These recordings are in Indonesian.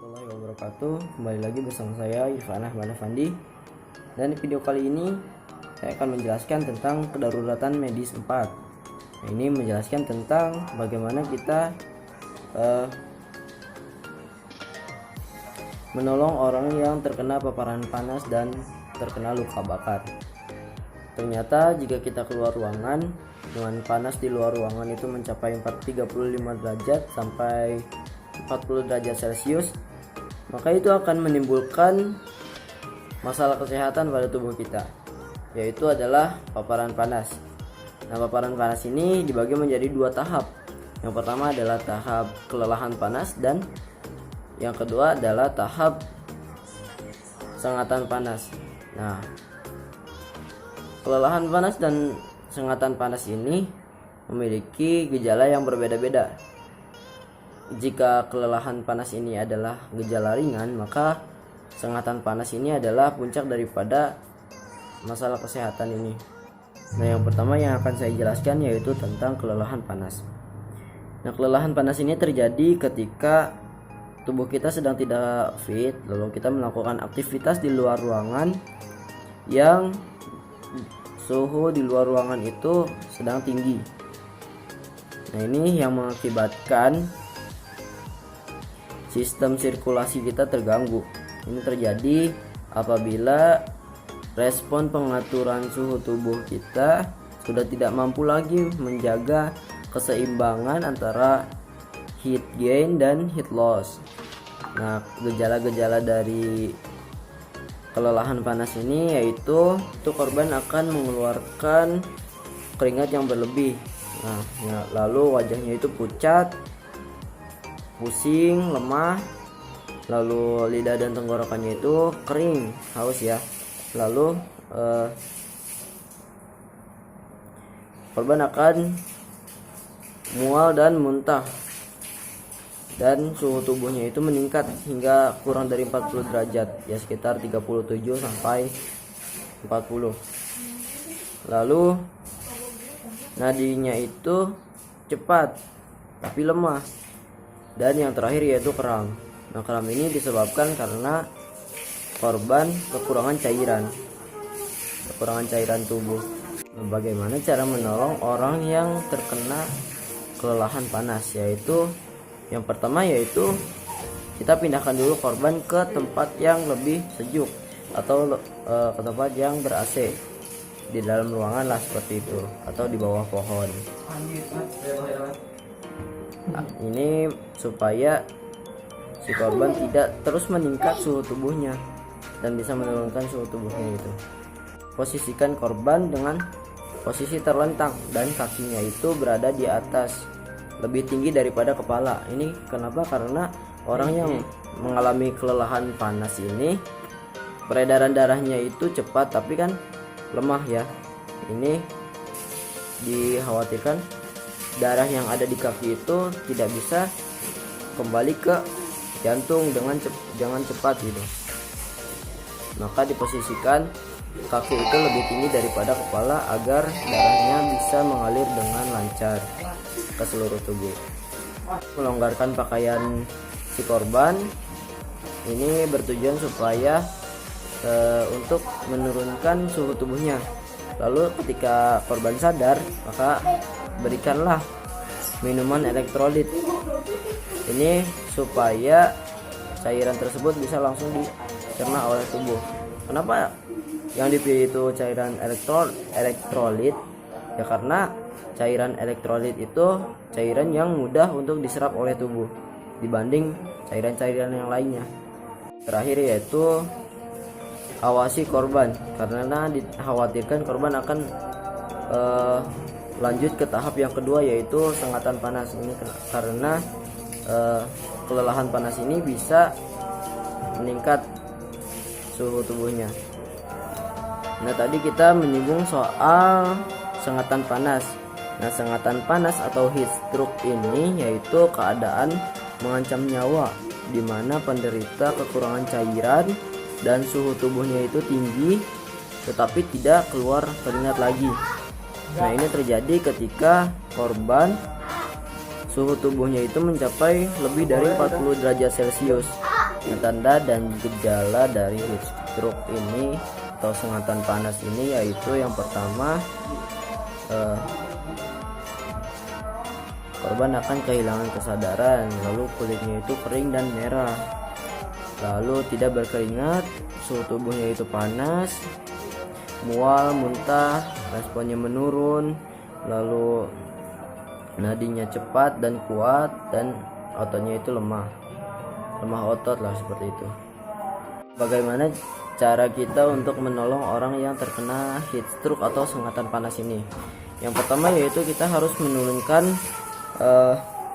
warahmatullahi wabarakatuh. Kembali lagi bersama saya Irfan Ahmad Afandi. Dan di video kali ini saya akan menjelaskan tentang kedaruratan medis 4. Nah, ini menjelaskan tentang bagaimana kita menolong orang yang terkena paparan panas dan terkena luka bakar. Ternyata jika kita keluar ruangan dengan panas di luar ruangan itu mencapai 35 derajat sampai 40 derajat Celcius, maka itu akan menimbulkan masalah kesehatan pada tubuh kita, yaitu adalah paparan panas. Nah, paparan panas ini dibagi menjadi dua tahap. Yang pertama adalah tahap kelelahan panas dan yang kedua adalah tahap sengatan panas. Nah, kelelahan panas dan sengatan panas ini memiliki gejala yang berbeda-beda. Jika kelelahan panas ini adalah gejala ringan, maka sengatan panas ini adalah puncak daripada masalah kesehatan ini. Nah, yang pertama yang akan saya jelaskan yaitu tentang kelelahan panas. Nah, kelelahan panas ini terjadi ketika tubuh kita sedang tidak fit, lalu kita melakukan aktivitas di luar ruangan yang suhu di luar ruangan itu sedang tinggi. Nah, ini yang mengakibatkan sistem sirkulasi kita terganggu. Ini terjadi apabila respon pengaturan suhu tubuh kita sudah tidak mampu lagi menjaga keseimbangan antara heat gain dan heat loss. Nah, gejala-gejala dari kelelahan panas ini yaitu korban akan mengeluarkan keringat yang berlebih. Nah, lalu wajahnya itu pucat, pusing, lemah, lalu lidah dan tenggorokannya itu kering, haus ya. Lalu korban akan mual dan muntah, dan suhu tubuhnya itu meningkat hingga kurang dari 40 derajat, ya sekitar 37 sampai 40. Lalu nadinya itu cepat tapi lemah. Dan yang terakhir yaitu kram. Nah, kram ini disebabkan karena korban kekurangan cairan tubuh. Nah, bagaimana cara menolong orang yang terkena kelelahan panas? Yaitu yang pertama yaitu kita pindahkan dulu korban ke tempat yang lebih sejuk atau ke tempat yang ber-AC di dalam ruangan lah, seperti itu, atau di bawah pohon. Nah, ini supaya si korban tidak terus meningkat suhu tubuhnya dan bisa menurunkan suhu tubuhnya itu. Posisikan korban dengan posisi terlentang dan kakinya itu berada di atas, lebih tinggi daripada kepala. Ini kenapa? Karena orang yang mengalami kelelahan panas ini peredaran darahnya itu cepat tapi kan lemah ya. Ini dikhawatirkan darah yang ada di kaki itu tidak bisa kembali ke jantung dengan cepat gitu. Maka diposisikan kaki itu lebih tinggi daripada kepala agar darahnya bisa mengalir dengan lancar ke seluruh tubuh. Melonggarkan pakaian si korban ini bertujuan supaya untuk menurunkan suhu tubuhnya. Lalu ketika korban sadar, maka berikanlah minuman elektrolit. Ini supaya cairan tersebut bisa langsung dicerna oleh tubuh. Kenapa yang dipilih itu cairan elektrolit? Ya karena cairan elektrolit itu cairan yang mudah untuk diserap oleh tubuh dibanding cairan-cairan yang lainnya. Terakhir yaitu awasi korban, karena dikhawatirkan korban akan lanjut ke tahap yang kedua yaitu sengatan panas. Ini karena kelelahan panas ini bisa meningkat suhu tubuhnya. Nah, tadi kita menyinggung soal sengatan panas. Nah, sengatan panas atau heat stroke ini yaitu keadaan mengancam nyawa di mana penderita kekurangan cairan dan suhu tubuhnya itu tinggi tetapi tidak keluar keringat lagi. Nah, ini terjadi ketika korban suhu tubuhnya itu mencapai lebih dari 40 derajat Celcius. Tanda dan gejala dari heat stroke ini atau sengatan panas ini yaitu yang pertama, korban akan kehilangan kesadaran, lalu kulitnya itu kering dan merah, lalu tidak berkeringat, suhu tubuhnya itu panas, mual, muntah, responnya menurun, lalu nadinya cepat dan kuat, dan ototnya itu lemah otot lah, seperti itu. Bagaimana cara kita untuk menolong orang yang terkena heat stroke atau sengatan panas ini? Yang pertama yaitu kita harus menurunkan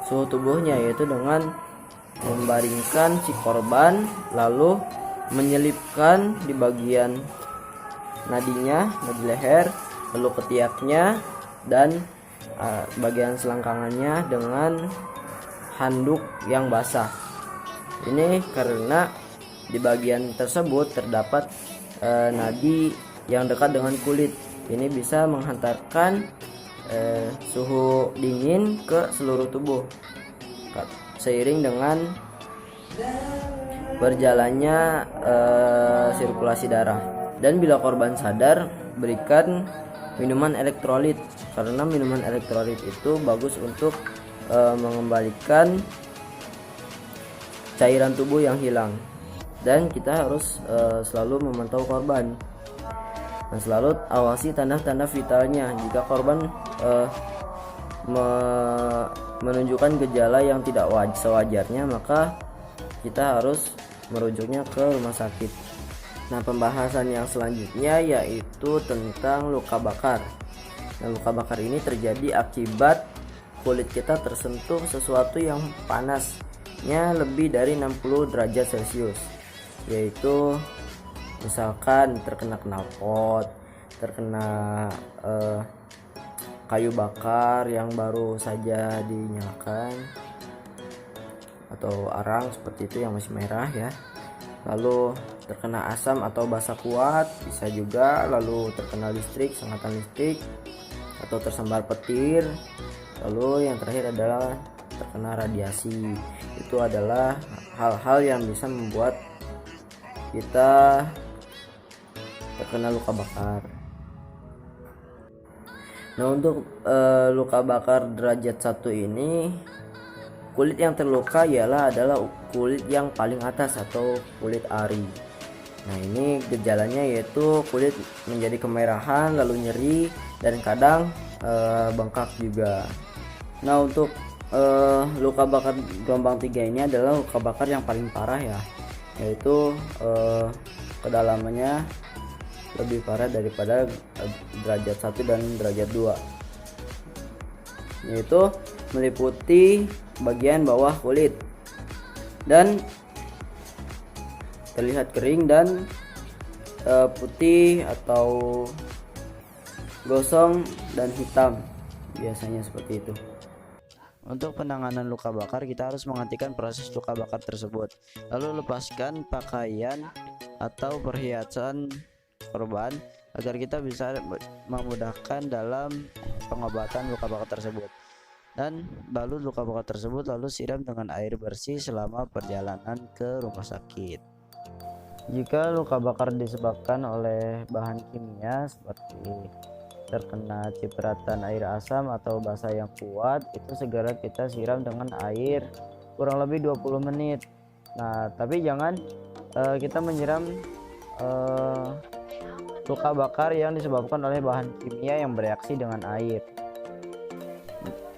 suhu tubuhnya, yaitu dengan membaringkan si korban lalu menyelipkan di bagian nadinya, nadi leher, lalu ketiaknya dan bagian selangkangannya dengan handuk yang basah. Ini karena di bagian tersebut terdapat nadi yang dekat dengan kulit. Ini bisa menghantarkan suhu dingin ke seluruh tubuh seiring dengan berjalannya sirkulasi darah. Dan bila korban sadar, berikan minuman elektrolit, karena minuman elektrolit itu bagus untuk mengembalikan cairan tubuh yang hilang. Dan kita harus selalu memantau korban. Nah, selalu awasi tanda-tanda vitalnya. Jika korban menunjukkan gejala yang tidak sewajarnya, maka kita harus merujuknya ke rumah sakit. Nah, pembahasan yang selanjutnya yaitu tentang luka bakar. Nah, luka bakar ini terjadi akibat kulit kita tersentuh sesuatu yang panasnya lebih dari 60 derajat Celcius, yaitu misalkan terkena knalpot, terkena kayu bakar yang baru saja dinyalakan, atau arang seperti itu yang masih merah ya, lalu terkena asam atau basah kuat bisa juga, lalu terkena listrik, sengatan listrik, atau tersambar petir, lalu yang terakhir adalah terkena radiasi. Itu adalah hal-hal yang bisa membuat kita terkena luka bakar. Nah, untuk luka bakar derajat 1 ini, kulit yang terluka adalah kulit yang paling atas atau kulit ari. Nah, ini gejalanya yaitu kulit menjadi kemerahan, lalu nyeri, dan kadang bengkak juga. Nah, untuk luka bakar gelombang 3 ini adalah luka bakar yang paling parah ya, yaitu kedalamannya lebih parah daripada derajat 1 dan derajat 2, yaitu meliputi bagian bawah kulit dan terlihat kering dan putih atau gosong dan hitam, biasanya seperti itu. Untuk penanganan luka bakar, kita harus menghentikan proses luka bakar tersebut, lalu lepaskan pakaian atau perhiasan korban agar kita bisa memudahkan dalam pengobatan luka bakar tersebut. Dan balut luka bakar tersebut lalu siram dengan air bersih selama perjalanan ke rumah sakit. Jika luka bakar disebabkan oleh bahan kimia seperti terkena cipratan air asam atau basah yang kuat, itu segera kita siram dengan air kurang lebih 20 menit. Nah, tapi jangan kita menyiram luka bakar yang disebabkan oleh bahan kimia yang bereaksi dengan air.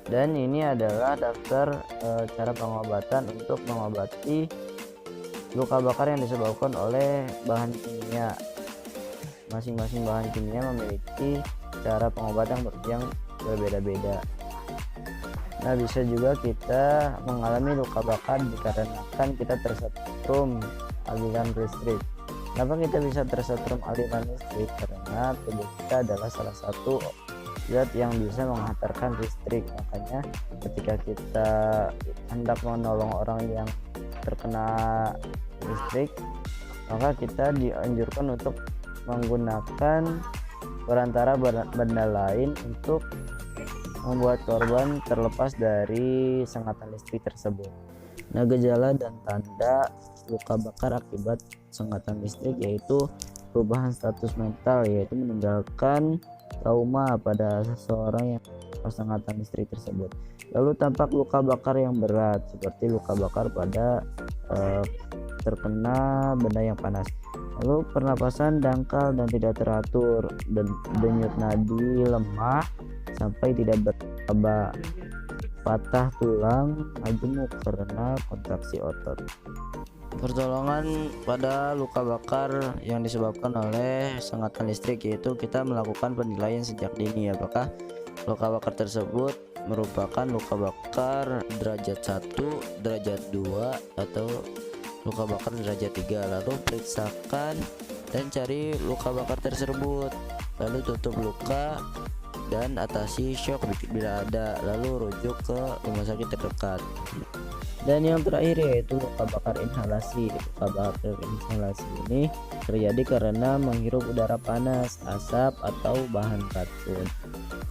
Dan ini adalah daftar cara pengobatan untuk mengobati luka bakar yang disebabkan oleh bahan kimia. Masing-masing bahan kimia memiliki cara pengobatan yang berbeda-beda. Nah, bisa juga kita mengalami luka bakar dikarenakan kita tersetrum aliran listrik. Kenapa kita bisa tersetrum aliran listrik? Karena tubuh kita adalah salah satu zat yang bisa menghantarkan listrik. Makanya ketika kita hendak menolong orang yang terkena listrik, maka kita dianjurkan untuk menggunakan perantara benda lain untuk membuat korban terlepas dari sengatan listrik tersebut. Nah, gejala dan tanda luka bakar akibat sengatan listrik yaitu perubahan status mental, yaitu meninggalkan trauma pada seseorang yang tersengatan listrik tersebut. Lalu tampak luka bakar yang berat seperti luka bakar pada terkena benda yang panas. Lalu pernapasan dangkal dan tidak teratur, dan denyut nadi lemah sampai tidak beraba, patah tulang majemuk karena kontraksi otot. Pertolongan pada luka bakar yang disebabkan oleh sengatan listrik yaitu kita melakukan penilaian sejak dini apakah luka bakar tersebut merupakan luka bakar derajat 1, derajat 2 atau luka bakar derajat 3. Lalu periksakan dan cari luka bakar tersebut, lalu tutup luka dan atasi shock bila ada, lalu rujuk ke rumah sakit terdekat. Dan yang terakhir yaitu luka bakar inhalasi. Luka bakar inhalasi ini terjadi karena menghirup udara panas, asap atau bahan racun.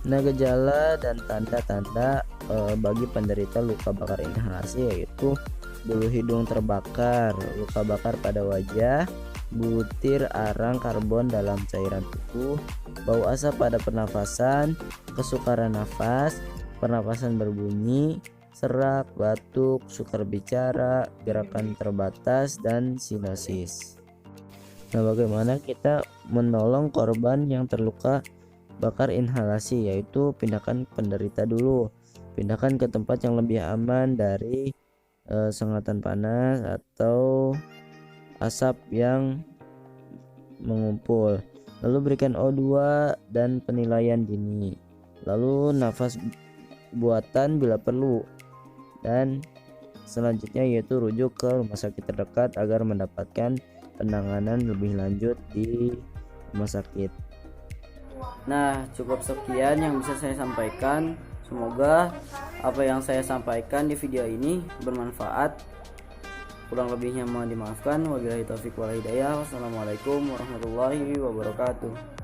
Nah, gejala dan tanda-tanda bagi penderita luka bakar inhalasi yaitu bulu hidung terbakar, luka bakar pada wajah, butir arang karbon dalam cairan tubuh, bau asap pada pernafasan, kesukaran nafas, pernapasan berbunyi, serak, batuk, sukar bicara, gerakan terbatas, dan sinusis. Nah, bagaimana kita menolong korban yang terluka bakar inhalasi, yaitu pindahkan penderita dulu, pindahkan ke tempat yang lebih aman dari sengatan panas atau asap yang mengumpul. Lalu berikan O2 dan penilaian dini, lalu nafas buatan bila perlu, dan selanjutnya yaitu rujuk ke rumah sakit terdekat agar mendapatkan penanganan lebih lanjut di rumah sakit. Nah, cukup sekian yang bisa saya sampaikan. Semoga apa yang saya sampaikan di video ini bermanfaat. Kurang lebihnya mohon dimaafkan. Wabillahi taufiq wal hidayah. Wassalamualaikum warahmatullahi wabarakatuh.